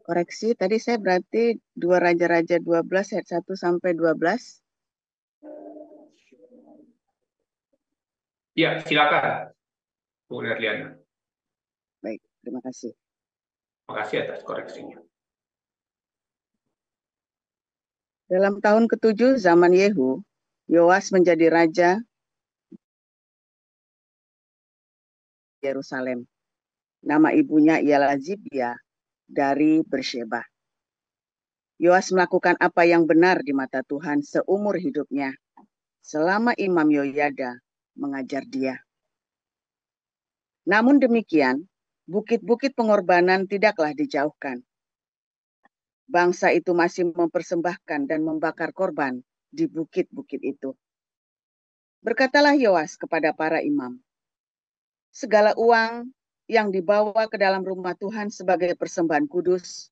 Koreksi, tadi saya berarti 2 Raja-Raja 12 ayat 1 sampai 12. Ya, silakan, Bu Nerliana. Baik, terima kasih. Makasih atas koreksinya. Dalam tahun ke-7 zaman Yehu, Yoas menjadi raja Yerusalem. Nama ibunya ialah Zibia dari Bersheba. Yoas melakukan apa yang benar di mata Tuhan seumur hidupnya, selama Imam Yoyada mengajar dia. Namun demikian, bukit-bukit pengorbanan tidaklah dijauhkan. Bangsa itu masih mempersembahkan dan membakar korban di bukit-bukit itu. Berkatalah Yoas kepada para imam, segala uang yang dibawa ke dalam rumah Tuhan sebagai persembahan kudus,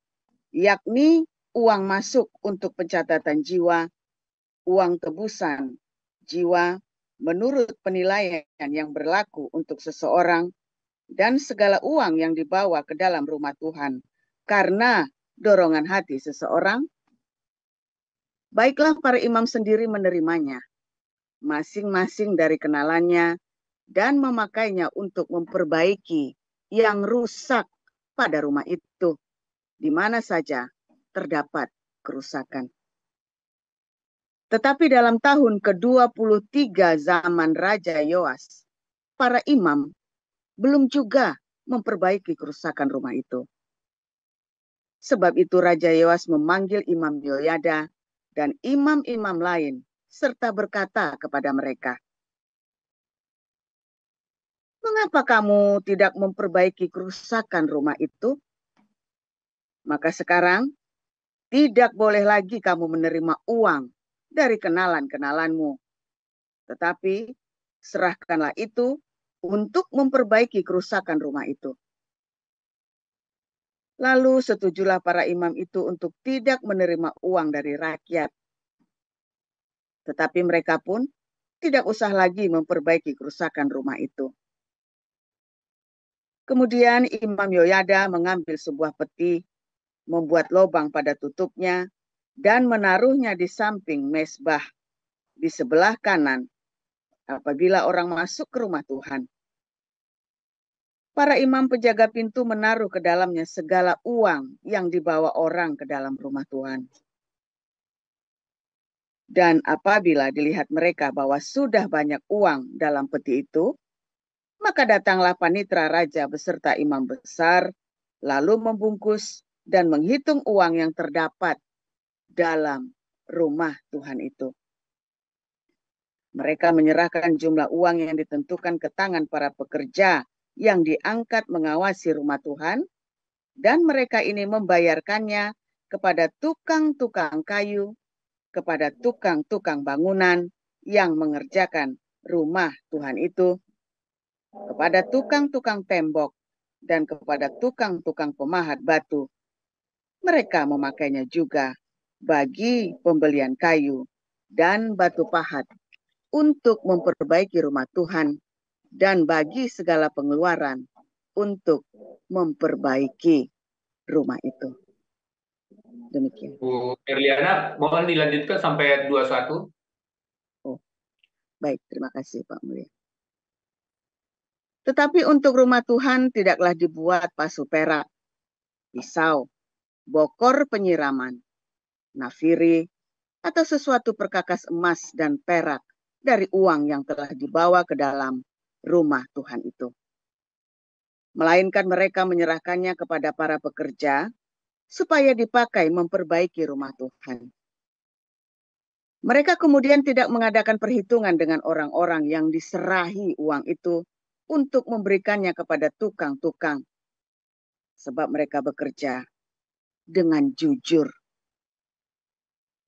yakni uang masuk untuk pencatatan jiwa, uang tebusan jiwa menurut penilaian yang berlaku untuk seseorang, dan segala uang yang dibawa ke dalam rumah Tuhan karena dorongan hati seseorang, baiklah para imam sendiri menerimanya, masing-masing dari kenalannya, dan memakainya untuk memperbaiki yang rusak pada rumah itu, di mana saja terdapat kerusakan. Tetapi dalam tahun ke-23 zaman Raja Yoas, para imam belum juga memperbaiki kerusakan rumah itu. Sebab itu Raja Yoas memanggil Imam Yoyada dan imam-imam lain, serta berkata kepada mereka, mengapa kamu tidak memperbaiki kerusakan rumah itu? Maka sekarang tidak boleh lagi kamu menerima uang dari kenalan-kenalanmu, tetapi serahkanlah itu untuk memperbaiki kerusakan rumah itu. Lalu setujulah para imam itu untuk tidak menerima uang dari rakyat. Tetapi mereka pun tidak usah lagi memperbaiki kerusakan rumah itu. Kemudian Imam Yoyada mengambil sebuah peti, membuat lubang pada tutupnya, dan menaruhnya di samping mezbah di sebelah kanan apabila orang masuk ke rumah Tuhan. Para imam penjaga pintu menaruh ke dalamnya segala uang yang dibawa orang ke dalam rumah Tuhan. Dan apabila dilihat mereka bahwa sudah banyak uang dalam peti itu, maka datanglah panitera raja beserta imam besar, lalu membungkus dan menghitung uang yang terdapat dalam rumah Tuhan itu. Mereka menyerahkan jumlah uang yang ditentukan ke tangan para pekerja yang diangkat mengawasi rumah Tuhan, dan mereka ini membayarkannya kepada tukang-tukang kayu, kepada tukang-tukang bangunan yang mengerjakan rumah Tuhan itu, kepada tukang-tukang tembok, dan kepada tukang-tukang pemahat batu. Mereka memakainya juga bagi pembelian kayu dan batu pahat untuk memperbaiki rumah Tuhan, dan bagi segala pengeluaran untuk memperbaiki rumah itu. Demikian. Bu Erliana, mohon dilanjutkan sampai ayat 21. Oh, baik, terima kasih Pak Mulia. Tetapi untuk rumah Tuhan tidaklah dibuat pasu perak, pisau, bokor penyiraman, nafiri, atau sesuatu perkakas emas dan perak dari uang yang telah dibawa ke dalam rumah Tuhan itu. Melainkan mereka menyerahkannya kepada para pekerja supaya dipakai memperbaiki rumah Tuhan. Mereka kemudian tidak mengadakan perhitungan dengan orang-orang yang diserahi uang itu untuk memberikannya kepada tukang-tukang, sebab mereka bekerja dengan jujur.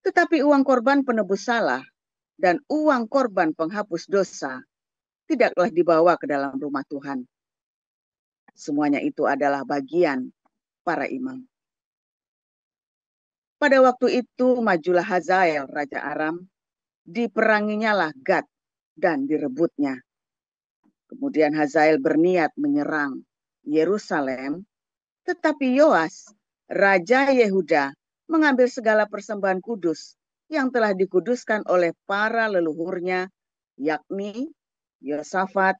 Tetapi uang korban penebus salah dan uang korban penghapus dosa tidaklah dibawa ke dalam rumah Tuhan. Semuanya itu adalah bagian para imam. Pada waktu itu majulah Hazael, Raja Aram, diperanginyalah Gad dan direbutnya. Kemudian Hazael berniat menyerang Yerusalem, tetapi Yoas, Raja Yehuda mengambil segala persembahan kudus yang telah dikuduskan oleh para leluhurnya, yakni Yosafat,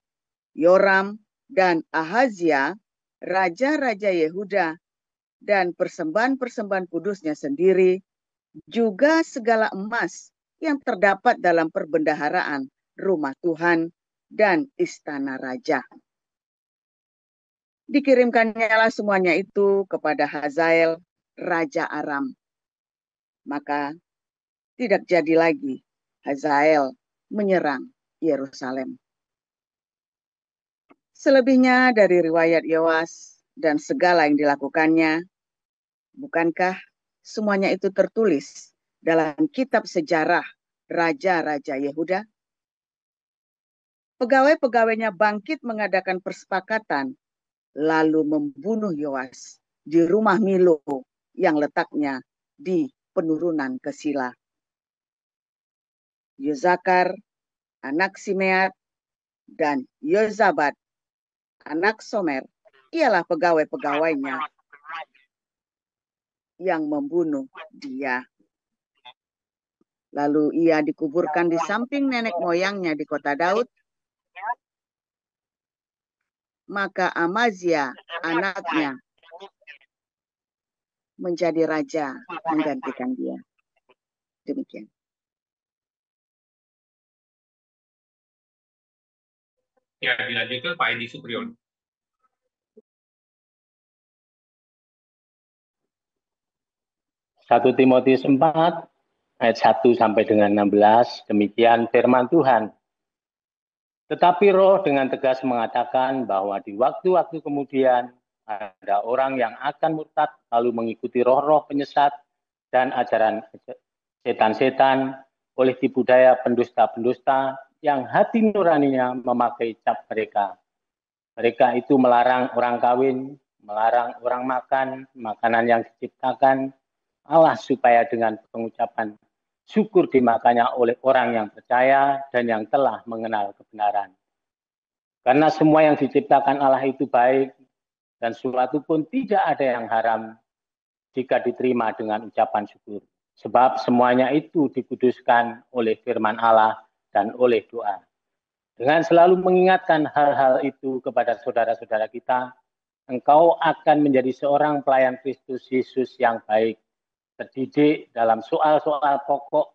Yoram, dan Ahazia, raja-raja Yehuda, dan persembahan-persembahan kudusnya sendiri, juga segala emas yang terdapat dalam perbendaharaan rumah Tuhan dan istana raja. Dikirimkannya lah semuanya itu kepada Hazael, raja Aram. Maka tidak jadi lagi Hazael menyerang Yerusalem. Selebihnya dari riwayat Yoas dan segala yang dilakukannya, bukankah semuanya itu tertulis dalam kitab sejarah Raja-Raja Yehuda? Pegawai-pegawainya bangkit mengadakan persepakatan, lalu membunuh Yoas di rumah Milo yang letaknya di penurunan ke Sila. Yozakar, anak Simeat, dan Yozabad, anak Somer, ialah pegawai-pegawainya yang membunuh dia. Lalu ia dikuburkan di samping nenek moyangnya di kota Daud. Maka Amazia, anaknya, menjadi raja menggantikan dia. Demikian. Ya, dilanjutkan Pak Edi Supriyono. Satu Timotius 4 ayat 1 sampai dengan 16, demikian firman Tuhan. Tetapi Roh dengan tegas mengatakan bahwa di waktu-waktu kemudian ada orang yang akan murtad lalu mengikuti roh-roh penyesat dan ajaran setan-setan oleh tipu daya pendusta-pendusta yang hati nuraninya memakai cap mereka. Mereka itu melarang orang kawin, melarang orang makan makanan yang diciptakan Allah supaya dengan pengucapan syukur dimakannya oleh orang yang percaya dan yang telah mengenal kebenaran. Karena semua yang diciptakan Allah itu baik dan suatu pun tidak ada yang haram jika diterima dengan ucapan syukur. Sebab semuanya itu dikuduskan oleh firman Allah dan oleh doa. Dengan selalu mengingatkan hal-hal itu kepada saudara-saudara kita, engkau akan menjadi seorang pelayan Kristus Yesus yang baik, terdidik dalam soal-soal pokok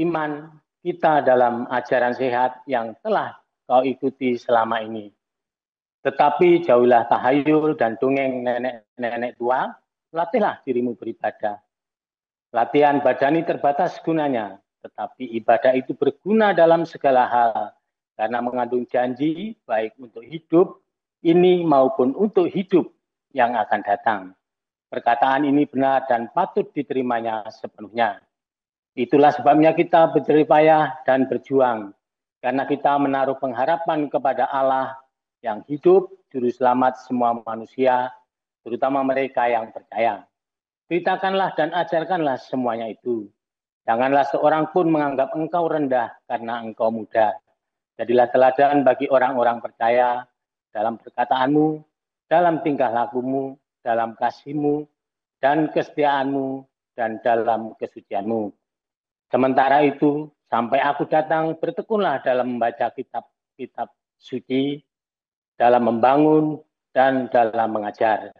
iman kita dalam ajaran sehat yang telah kau ikuti selama ini. Tetapi jauhilah tahayul dan dongeng nenek-nenek tua, latihlah dirimu beribadah. Latihan badani terbatas gunanya, tetapi ibadah itu berguna dalam segala hal, karena mengandung janji baik untuk hidup ini maupun untuk hidup yang akan datang. Perkataan ini benar dan patut diterimanya sepenuhnya. Itulah sebabnya kita berjerih payah dan berjuang, karena kita menaruh pengharapan kepada Allah yang hidup, juru selamat semua manusia, terutama mereka yang percaya. Beritakanlah dan ajarkanlah semuanya itu. Janganlah seorang pun menganggap engkau rendah karena engkau muda. Jadilah teladan bagi orang-orang percaya dalam perkataanmu, dalam tingkah lakumu, dalam kasihmu, dan kesetiaanmu, dan dalam kesucianmu. Sementara itu, sampai aku datang, bertekunlah dalam membaca kitab-kitab suci, dalam membangun, dan dalam mengajar.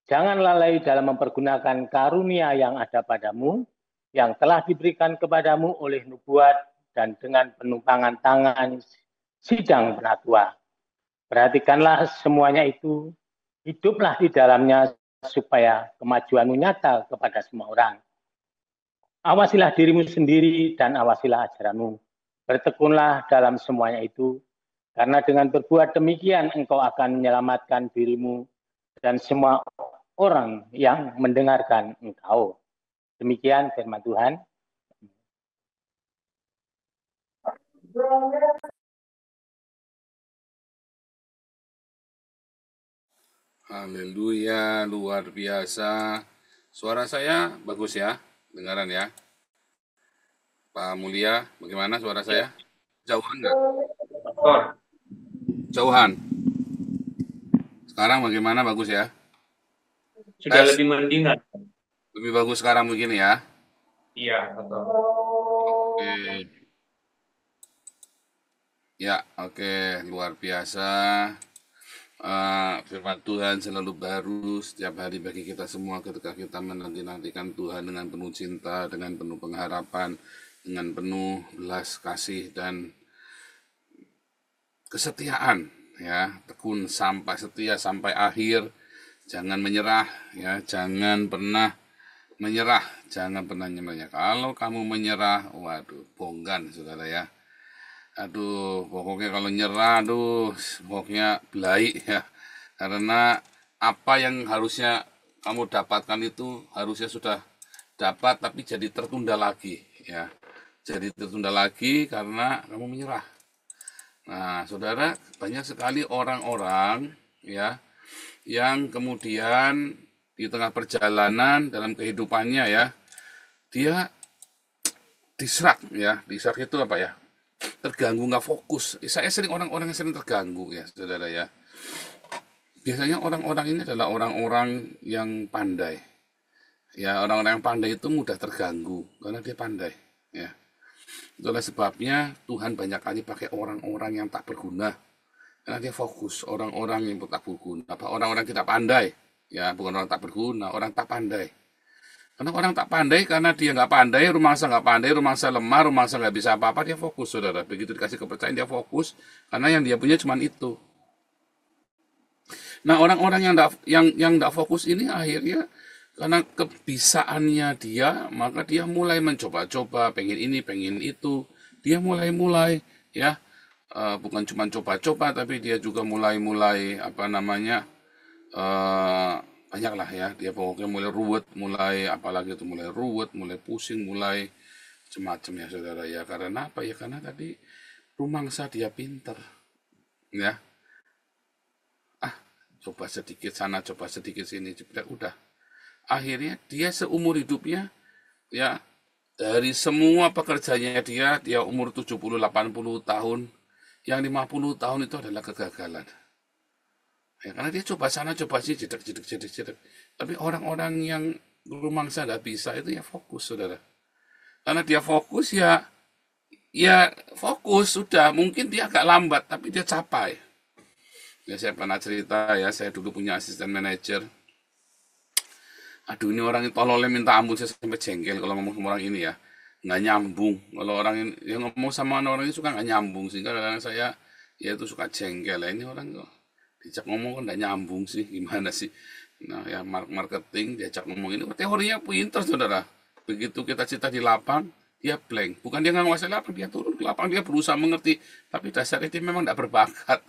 Jangan lalai dalam mempergunakan karunia yang ada padamu, yang telah diberikan kepadamu oleh nubuat dan dengan penumpangan tangan sidang penatua. Perhatikanlah semuanya itu, hiduplah di dalamnya supaya kemajuanmu nyata kepada semua orang. Awasilah dirimu sendiri dan awasilah ajaranmu. Bertekunlah dalam semuanya itu, karena dengan berbuat demikian engkau akan menyelamatkan dirimu dan semua orang yang mendengarkan engkau. Demikian firman Tuhan. Haleluya, luar biasa. Suara saya bagus ya, dengaran ya. Pak Mulia, bagaimana suara saya? Jauhan nggak? Jauhan. Sekarang bagaimana, bagus ya? Sudah Tes. lebih mendingan. Lebih bagus sekarang begini ya. Iya, betul. Oke. Ya, oke, luar biasa. Firman Tuhan selalu baru setiap hari bagi kita semua ketika kita menanti-nantikan Tuhan dengan penuh cinta, dengan penuh pengharapan, dengan penuh belas kasih dan kesetiaan, ya, tekun sampai setia sampai akhir. Jangan menyerah, ya, jangan pernah menyerah, jangan pernah menyerah. Kalau kamu menyerah, waduh, bonggan, saudara ya. Aduh, pokoknya kalau nyerah, aduh, pokoknya belai ya. Karena apa yang harusnya kamu dapatkan itu harusnya sudah dapat, tapi jadi tertunda lagi ya. Jadi tertunda lagi karena kamu menyerah. Nah, saudara, banyak sekali orang-orang ya yang kemudian di tengah perjalanan dalam kehidupannya ya, dia distract ya. Distract itu apa ya? Terganggu, nggak fokus. Saya sering orang-orang yang sering terganggu ya, saudara ya. Biasanya orang-orang ini adalah orang-orang yang pandai. Ya, orang-orang yang pandai itu mudah terganggu karena dia pandai. Ya, itulah sebabnya Tuhan banyak kali pakai orang-orang yang tak berguna karena dia fokus. Orang-orang yang tak berguna, apa orang-orang kita pandai. Ya, bukan orang tak berguna, orang tak pandai. Karena orang tak pandai, karena dia nggak pandai, rumangsa nggak pandai, rumangsa lemah, rumangsa nggak bisa apa-apa, dia fokus, saudara. Begitu dikasih kepercayaan, dia fokus, karena yang dia punya cuma itu. Nah, orang-orang yang nggak fokus ini akhirnya karena kebisaannya dia, maka dia mulai mencoba-coba, pengen ini, pengen itu. Dia mulai-mulai, ya, bukan cuma coba-coba, tapi dia juga mulai-mulai apa namanya, banyak lah ya, dia pokoknya mulai ruwet, mulai apalagi itu mulai ruwet, mulai pusing, mulai macam-macam ya, saudara ya. Karena apa ya? Karena tadi rumangsa dia pinter ya. Coba sedikit sana, coba sedikit sini, udah. Akhirnya dia seumur hidupnya ya, dari semua pekerjaannya dia umur 70-80 tahun, yang 50 tahun itu adalah kegagalan. Ya, karena dia coba sana, coba sini, jedek. Tapi orang-orang yang rumangsa nggak bisa itu ya fokus, saudara. Karena dia fokus ya fokus sudah. Mungkin dia agak lambat, tapi dia capai. Ya, saya pernah cerita ya, saya dulu punya asisten manajer. Aduh, ini orang tololnya minta ampun, saya sampai jengkel kalau ngomong sama orang ini ya. Nggak nyambung. Kalau orang ini, yang ngomong sama orang ini suka nggak nyambung. Sehingga kadang saya, ya itu suka jengkel. Ya, ini orang kok diajak ngomong kan nggak nyambung sih, gimana sih? Nah ya, marketing diajak ngomong ini teorinya pinter, saudara. Begitu kita cerita di lapang, dia blank. Bukan dia nggak nguasai lapang, dia turun ke lapang, dia berusaha mengerti, tapi dasarnya dia memang nggak berbakat.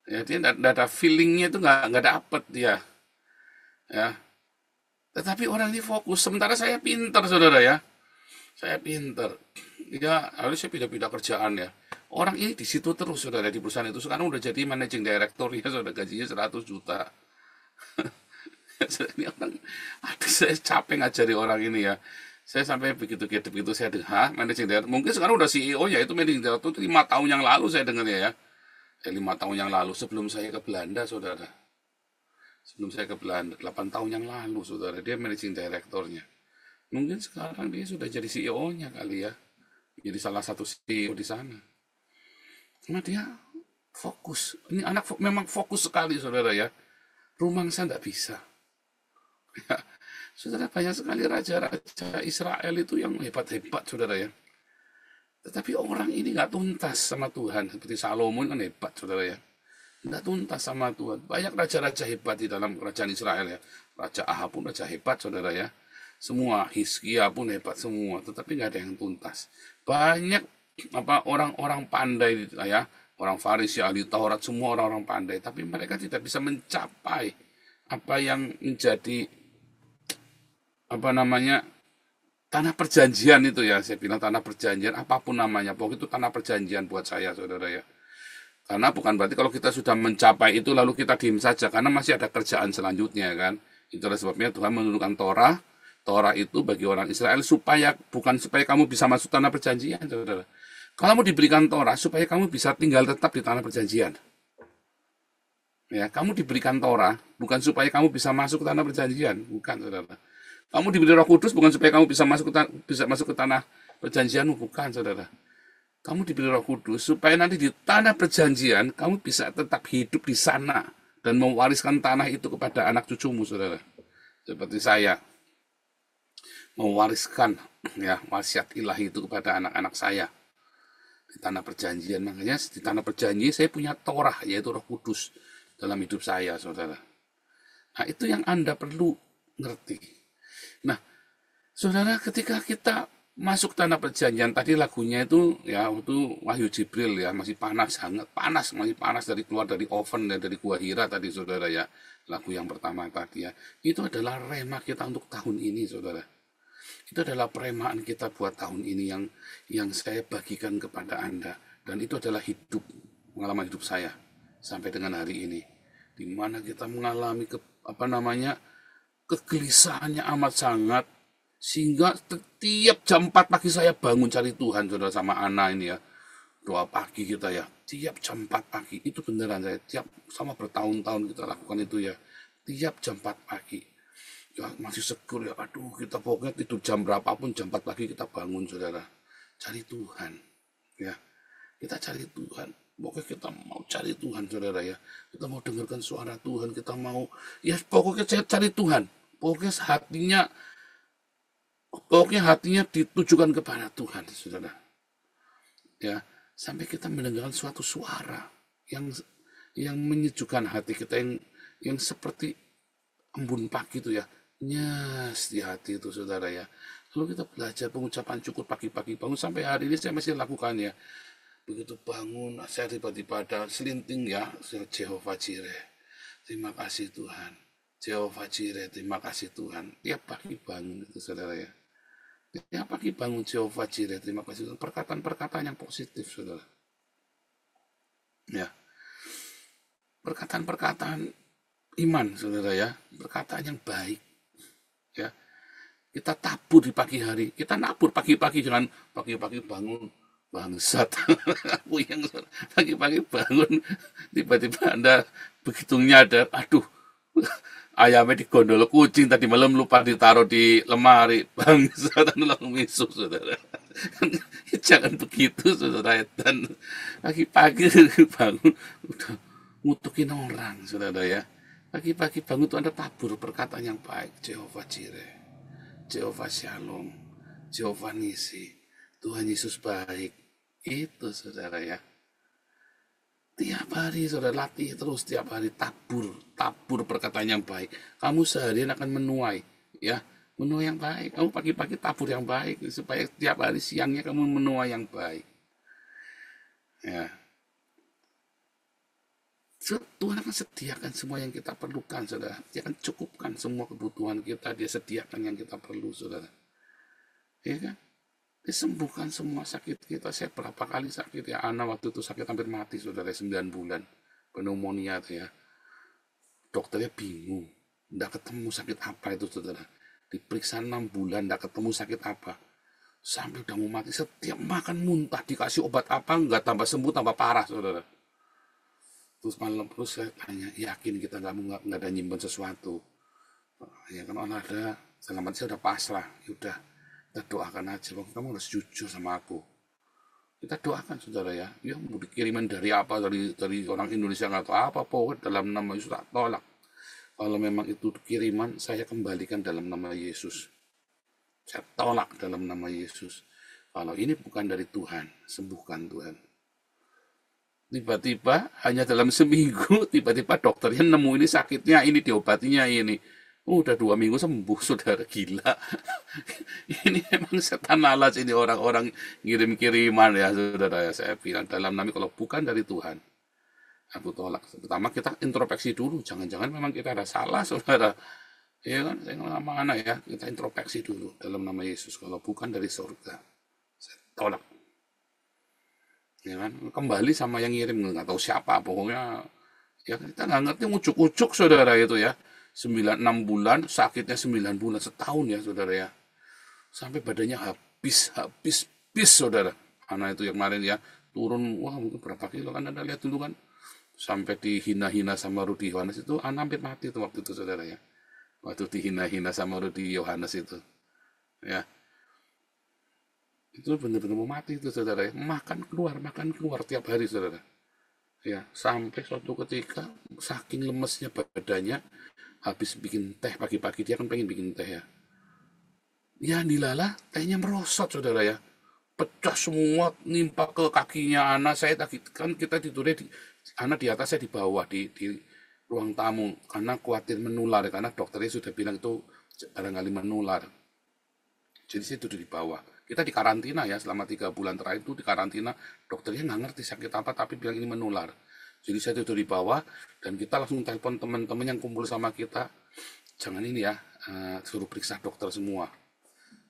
Ya, dia nggak ada feelingnya, itu nggak dapet dia. Ya, tetapi orang ini fokus. Sementara saya pinter, saudara ya. Saya pinter. Ya, harusnya pindah-pindah kerjaan ya. Orang ini di situ terus, saudara, di perusahaan itu. Sekarang udah jadi managing director, ya, saudara, gajinya 100 juta. Ini orang, aduh, saya capek ngajari orang ini ya. Saya sampai begitu saya dengar, managing director. Mungkin sekarang udah CEO ya, itu managing director itu 5 tahun yang lalu saya dengarnya ya. 5 tahun yang lalu, sebelum saya ke Belanda, saudara. Sebelum saya ke Belanda, 8 tahun yang lalu, saudara. Dia managing directornya. Mungkin sekarang dia sudah jadi CEO-nya kali ya. Jadi salah satu CEO di sana. Karena dia fokus. Ini anak memang fokus sekali, saudara ya. Rumangsa nggak bisa. Ya, saudara, banyak sekali raja-raja Israel itu yang hebat-hebat, saudara ya. Tetapi orang ini nggak tuntas sama Tuhan. Seperti Salomo kan hebat, saudara ya. Nggak tuntas sama Tuhan. Banyak raja-raja hebat di dalam kerajaan Israel ya. Raja Ahab pun raja hebat, saudara ya. Semua, Hizkia pun hebat semua. Tetapi nggak ada yang tuntas. Banyak orang-orang pandai ya, orang Farisi, ahli Taurat, semua orang-orang pandai, tapi mereka tidak bisa mencapai apa yang menjadi apa namanya tanah perjanjian itu ya. Saya bilang tanah perjanjian, apapun namanya, pokoknya itu tanah perjanjian buat saya, saudara ya. Karena bukan berarti kalau kita sudah mencapai itu lalu kita diam saja, karena masih ada kerjaan selanjutnya kan. Itulah sebabnya Tuhan menurunkan Torah. Torah itu bagi orang Israel bukan supaya kamu bisa masuk tanah perjanjian, saudara. Kalau mau diberikan Torah supaya kamu bisa tinggal tetap di tanah perjanjian. Ya, kamu diberikan Torah bukan supaya kamu bisa masuk ke tanah perjanjian, bukan, saudara. Kamu diberi Roh Kudus bukan supaya kamu bisa masuk ke tanah perjanjianmu, bukan, saudara. Kamu diberi Roh Kudus supaya nanti di tanah perjanjian kamu bisa tetap hidup di sana dan mewariskan tanah itu kepada anak cucumu, saudara. Seperti saya mewariskan ya wasiat ilahi itu kepada anak-anak saya di tanah perjanjian. Makanya di tanah perjanjian saya punya Torah, yaitu Roh Kudus dalam hidup saya, saudara. Nah, itu yang Anda perlu ngerti. Nah, saudara, ketika kita masuk tanah perjanjian, tadi lagunya itu ya itu Wahyu Jibril ya, masih panas, sangat panas, masih panas dari keluar dari oven dan dari gua Hira tadi, saudara ya. Lagu yang pertama tadi ya, itu adalah rema kita untuk tahun ini, saudara. Itu adalah peremaan kita buat tahun ini yang saya bagikan kepada Anda, dan itu adalah pengalaman hidup saya sampai dengan hari ini, di mana kita mengalami kegelisahannya amat sangat, sehingga setiap jam 4 pagi saya bangun cari Tuhan, saudara, sama Ana ini ya. Doa pagi kita ya, tiap jam 4 pagi, itu beneran saya, sama bertahun-tahun kita lakukan itu ya, tiap jam 4 pagi. Ya masih seger ya, aduh kita pokoknya tidur jam berapapun, jam 4 pagi kita bangun, saudara. Cari Tuhan, ya. Kita cari Tuhan. Pokoknya kita mau cari Tuhan, saudara ya. Kita mau dengarkan suara Tuhan, kita mau, ya pokoknya saya cari Tuhan. Pokoknya hatinya ditujukan kepada Tuhan, saudara. Ya, sampai kita mendengarkan suatu suara yang menyejukkan hati kita, yang seperti embun pagi itu ya, nyes di hati itu, saudara ya. Lalu kita belajar pengucapan syukur pagi-pagi bangun, sampai hari ini saya masih lakukan ya. Begitu bangun, saya tiba-tiba ada selinting ya, Jehovah Jireh, terima kasih Tuhan. Jehovah Jireh, terima kasih Tuhan. Tiap pagi bangun itu, saudara ya. Tiap pagi bangun, Jehovah Jireh, terima kasih Tuhan. Perkataan-perkataan yang positif, saudara. Ya, perkataan-perkataan iman, saudara ya. Perkataan yang baik. Ya, kita tabur di pagi hari. Kita nabur pagi-pagi, jangan pagi-pagi bangun bangsat. Aku yang pagi-pagi bangun tiba-tiba Anda begitu nyadar, aduh, ayamnya digondol kucing tadi malam, lupa ditaruh di lemari, bangsat, langsung misuk, saudara. Jangan begitu, saudara. Dan pagi-pagi bangun udah ngutukin orang, saudara ya. Pagi-pagi bangun tuh Anda tabur perkataan yang baik. Jehovah Jireh, Jehovah Shalom, Jehovah Nisi, Tuhan Yesus baik. Itu, saudara ya. Tiap hari saudara latih terus, tiap hari tabur perkataan yang baik. Kamu seharian akan menuai ya, menuai yang baik. Kamu pagi-pagi tabur yang baik supaya tiap hari siangnya kamu menuai yang baik. Ya. Tuhan akan sediakan semua yang kita perlukan, saudara. Dia akan cukupkan semua kebutuhan kita, dia sediakan yang kita perlu, saudara. Ya kan? Disembuhkan semua sakit kita. Saya berapa kali sakit ya, Ana waktu itu sakit hampir mati, saudara, 9 bulan pneumonia tuh ya. Dokternya bingung, nggak ketemu sakit apa itu, saudara. Diperiksa 6 bulan nggak ketemu sakit apa, sampai udah mau mati. Setiap makan muntah, dikasih obat apa nggak tambah sembuh, tambah parah, saudara. Terus malam terus saya tanya, yakin kita nggak ada nyimpen sesuatu? Ya kan, ada, selamat, saya udah pasrah, yaudah kita doakan aja, kamu harus jujur sama aku. Kita doakan, saudara ya. Ya mau dikiriman dari apa, dari orang Indonesia nggak tahu apa, pokoknya dalam nama Yesus tak tolak. Kalau memang itu kiriman, saya kembalikan dalam nama Yesus. Saya tolak dalam nama Yesus. Kalau ini bukan dari Tuhan, sembuhkan Tuhan. Tiba-tiba hanya dalam seminggu, tiba-tiba dokternya nemu ini sakitnya, ini diobatinya ini. Udah 2 minggu sembuh, saudara, gila. Ini memang setan alas ini, orang-orang ngirim-kiriman ya, saudara. Saya bilang dalam nama, kalau bukan dari Tuhan, aku tolak. Pertama kita introspeksi dulu, jangan-jangan memang kita ada salah, saudara. Ya kan, saya ngomong sama anak ya, kita introspeksi dulu dalam nama Yesus. Kalau bukan dari surga, saya tolak. Ya kan, kembali sama yang ngirim, nggak tahu siapa, pokoknya ya kita nggak ngerti, ucuk-ucuk, saudara, itu ya. 6 bulan, sakitnya 9 bulan, setahun ya, saudara ya. Sampai badannya habis, saudara. Anak itu yang kemarin ya, turun, wah mungkin berapa kilo kan, Anda lihat dulu kan. sampai dihina-hina sama Rudi Yohanes itu, anak hampir mati tuh waktu itu saudara ya. Waktu dihina-hina sama Rudi Yohanes itu, ya itu benar-benar mau mati itu saudara ya. Makan keluar tiap hari saudara. Ya sampai suatu ketika saking lemesnya badannya, habis bikin teh pagi-pagi, dia kan pengen bikin teh ya. Ya dilala tehnya merosot saudara ya. Pecah semua, nimpa ke kakinya anak saya. Kan kita tidurnya anak di atas, saya di bawah di ruang tamu, karena khawatir menular, karena dokternya sudah bilang itu barangkali menular. Jadi saya tidur di bawah. Kita di karantina ya, selama 3 bulan terakhir itu di karantina. Dokternya nggak ngerti sakit apa, tapi bilang ini menular. Jadi saya tidur di bawah, dan kita langsung telepon teman-teman yang kumpul sama kita. Jangan ini ya, suruh periksa dokter semua.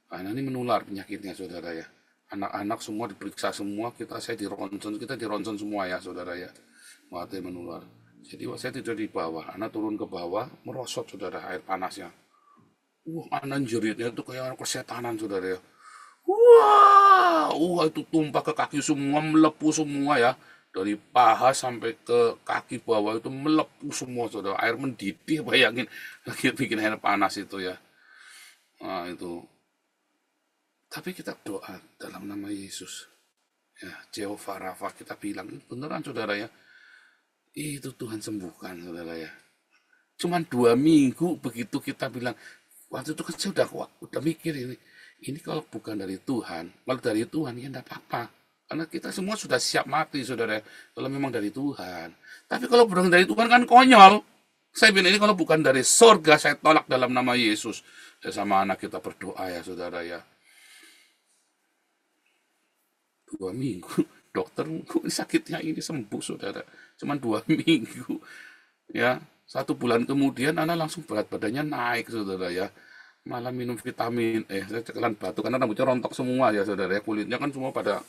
Karena ini menular penyakitnya saudara ya. Anak-anak semua diperiksa semua, kita di ronsen semua ya saudara ya. Khawatir menular. Jadi saya tidur di bawah, anak turun ke bawah, merosot saudara air panasnya. Anak jeritnya itu kayak orang kesetanan saudara ya. Itu tumpah ke kaki semua, melepuh semua ya. Dari paha sampai ke kaki bawah itu melepuh semua saudara. Air mendidih, bayangin lagi bikin air panas itu ya. Nah itu. Tapi kita doa dalam nama Yesus. Ya, Jehovah Rafa, kita bilang beneran saudara ya. Itu Tuhan sembuhkan saudara ya. Cuman 2 minggu begitu kita bilang, waktu itu kan saya udah mikir ini kalau bukan dari Tuhan, kalau dari Tuhan ya enggak apa-apa. Karena kita semua sudah siap mati saudara, kalau memang dari Tuhan. Tapi kalau bukan dari Tuhan kan konyol. Saya bilang ini kalau bukan dari sorga, saya tolak dalam nama Yesus. Saya sama anak kita berdoa ya saudara ya. 2 minggu, dokter sakitnya ini sembuh saudara. Cuman 2 minggu. Ya, 1 bulan kemudian anak langsung berat badannya naik saudara ya. Malah minum vitamin, saya cekelan batuk karena rambutnya rontok semua ya saudara ya. Kulitnya kan semua pada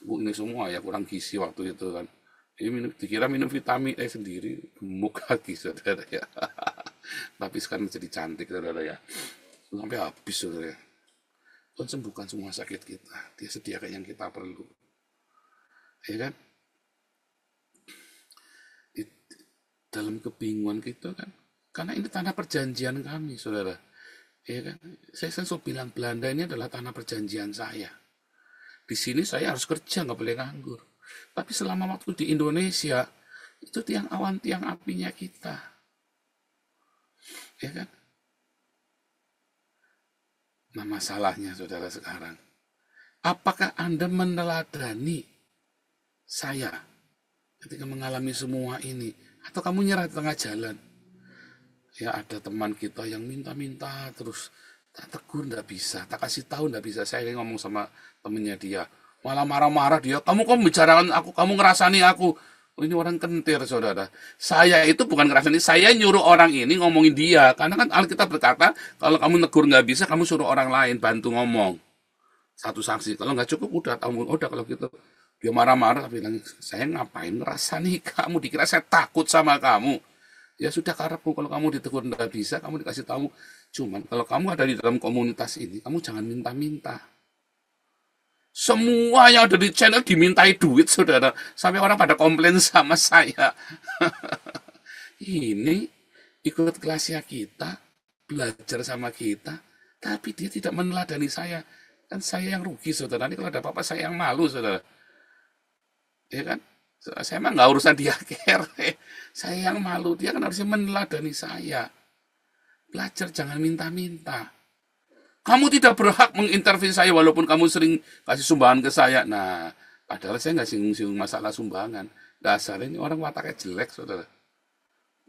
ini semua ya, kurang gizi waktu itu kan. Ini dikira minum vitamin sendiri, gemuk lagi saudara ya. Tapi sekarang jadi cantik saudara ya. Sampai habis saudara ya. Tuhan sembuhkan semua sakit kita. Dia sediakan yang kita perlu. Ya kan? Dalam kebingungan kita kan. Karena ini tanah perjanjian kami, saudara. Ya kan? Saya selalu bilang Belanda ini adalah tanah perjanjian saya. Di sini saya harus kerja, nggak boleh nganggur. Tapi selama waktu di Indonesia, itu tiang awan, tiang apinya kita. Ya kan? Nah masalahnya saudara sekarang, apakah Anda meneladani saya ketika mengalami semua ini? Atau kamu nyerah di tengah jalan? Ya ada teman kita yang minta-minta terus, tak tegur nggak bisa, tak kasih tahu nggak bisa. Saya ngomong sama temennya dia, malah marah-marah dia, kamu kok bicarakan aku, kamu ngerasani aku. Ini orang kentir saudara. Saya itu bukan ngerasani, saya nyuruh orang ini ngomongin dia. Karena kan Alkitab berkata, kalau kamu negur nggak bisa, kamu suruh orang lain bantu ngomong. Satu saksi, kalau nggak cukup udah kalau gitu. Dia marah-marah, bilang, saya ngapain ngerasani kamu, dikira saya takut sama kamu. Ya sudah karepmu, kalau kamu ditegur nggak bisa, kamu dikasih tahu. Cuman kalau kamu ada di dalam komunitas ini, kamu jangan minta-minta. Semua yang ada di channel dimintai duit, saudara. Sampai orang pada komplain sama saya. Ini ikut kelasnya kita, belajar sama kita, tapi dia tidak meneladani saya. Kan saya yang rugi, saudara. Ini kalau ada apa-apa, saya yang malu, saudara. Ya kan? Saya emang nggak urusan dia kere. Saya yang malu. Dia kan harusnya meneladani saya. Belajar, jangan minta-minta. Kamu tidak berhak mengintervensi saya walaupun kamu sering kasih sumbangan ke saya. Nah, padahal saya nggak singgung-singgung masalah sumbangan. Dasarnya ini orang wataknya jelek, saudara.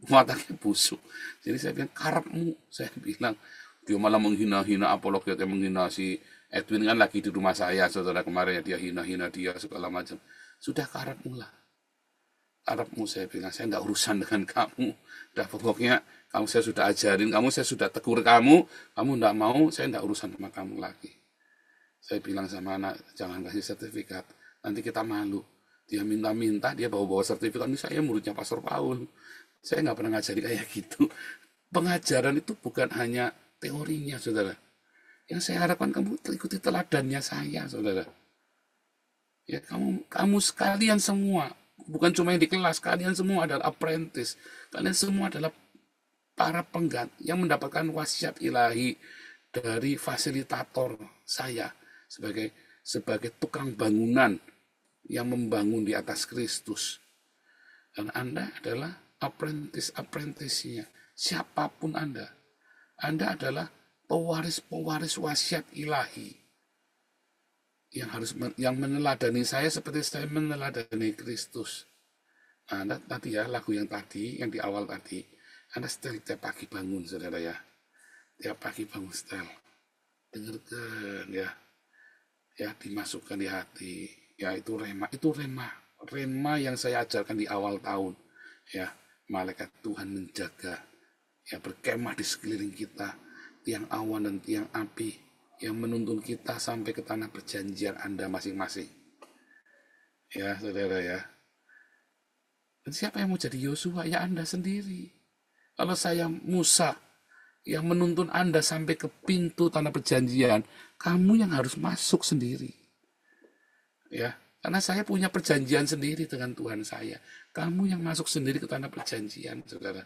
Wataknya busuk. Jadi saya bilang, karepmu. Saya bilang, dia malah menghina-hina apologet, yang menghina si Edwin kan lagi di rumah saya, saudara. Kemarin ya dia hina-hina dia segala macam. Sudah karepmu lah. Karepmu, saya bilang, saya nggak urusan dengan kamu. Udah pokoknya kamu saya sudah ajarin, saya sudah tegur kamu nggak mau, saya nggak urusan sama kamu lagi. Saya bilang sama anak, jangan kasih sertifikat, nanti kita malu. Dia minta-minta, dia bawa-bawa sertifikat, ini saya muridnya Pastor Paul. Saya nggak pernah ngajari kayak gitu. Pengajaran itu bukan hanya teorinya, saudara. Yang saya harapkan kamu ikuti teladannya saya, saudara. Ya kamu sekalian semua, bukan cuma yang di kelas, kalian semua adalah apprentice. Kalian semua adalah para pengganti yang mendapatkan wasiat ilahi dari fasilitator saya sebagai tukang bangunan yang membangun di atas Kristus. Dan Anda adalah apprentice-nya. Siapapun Anda adalah pewaris-pewaris wasiat ilahi yang meneladani saya seperti saya meneladani Kristus. Anda tadi ya, lagu yang tadi, yang di awal tadi, Anda setel tiap pagi bangun, saudara ya. Tiap pagi bangun setel. Dengarkan ya. Ya, dimasukkan di hati. Ya, itu rema yang saya ajarkan di awal tahun. Ya, malaikat Tuhan menjaga, ya, berkemah di sekeliling kita, tiang awan dan tiang api yang menuntun kita sampai ke tanah perjanjian Anda masing-masing. Ya, saudara ya. Dan siapa yang mau jadi Yosua? Ya, Anda sendiri. Kalau saya Musa yang menuntun Anda sampai ke pintu tanah perjanjian, kamu yang harus masuk sendiri. Ya, karena saya punya perjanjian sendiri dengan Tuhan saya. Kamu yang masuk sendiri ke tanah perjanjian, saudara.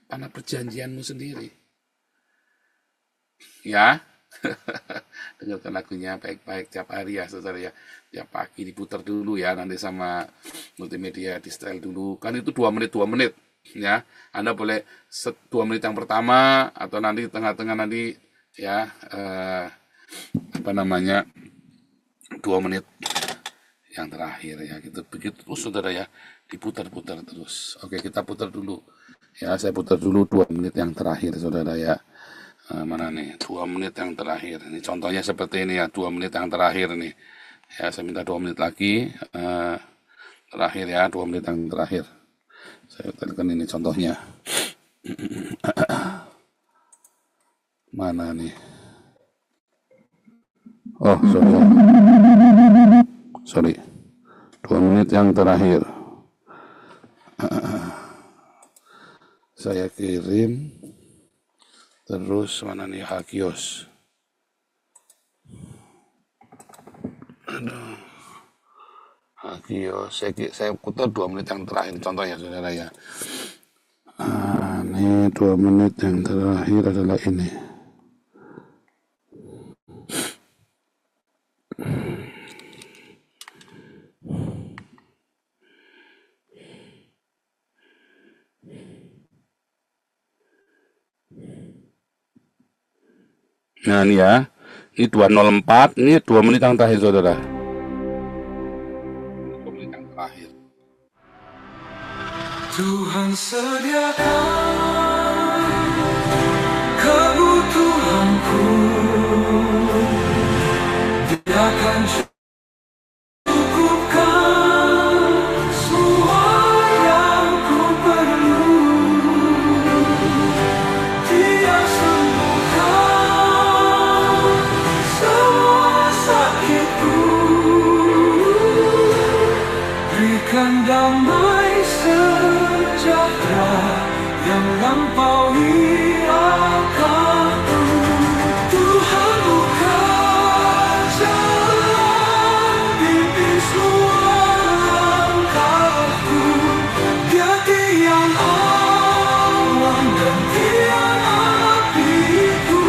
Tanah perjanjianmu sendiri. Ya, dengarkan lagunya baik-baik tiap hari ya, saudara ya. Tiap pagi diputar dulu ya, nanti sama multimedia di setel dulu. Kan itu 2 menit. Ya, Anda boleh 2 menit yang pertama atau nanti tengah-tengah nanti ya 2 menit yang terakhir ya, gitu. Begitu terus saudara ya, diputar-putar terus. Oke, kita putar dulu ya, saya putar dulu 2 menit yang terakhir saudara ya. Mana nih 2 menit yang terakhir ini, contohnya seperti ini ya, 2 menit yang terakhir nih ya. Saya minta 2 menit lagi terakhir ya, 2 menit yang terakhir. Saya tekan ini contohnya. Mana nih? Oh, sorry. 2 menit yang terakhir. Saya kirim. Terus mana nih Hagios? Aduh. Hagios, saya putar 2 menit yang terakhir contohnya saudara ya. Ini 2 menit yang terakhir adalah ini. Nah ini ya, ini 204, ini 2 menit yang terakhir saudara. 2 menit yang terakhir. Tuhan sediakan kebutuhanku, Dia akan cukupkan semua yang ku perlu. Dia sembuhkan semua sakitku, berikan damai sejahtera yang lampaui akalku. Tuhan buka jalan, pimpin semua langkahku. Dia tiang awan dan tiang apiku,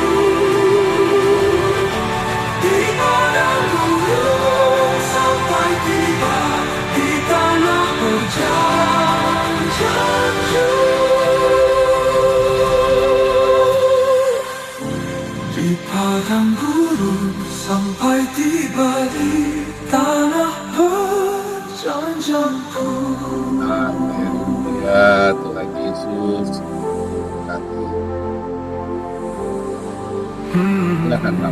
di padang gurun sampai tiba di tanah perjanjianku. Di padang gurun sampai tiba di tanah perjanjianku. Haleluya, Tuhan Yesus. Silakan, Pak.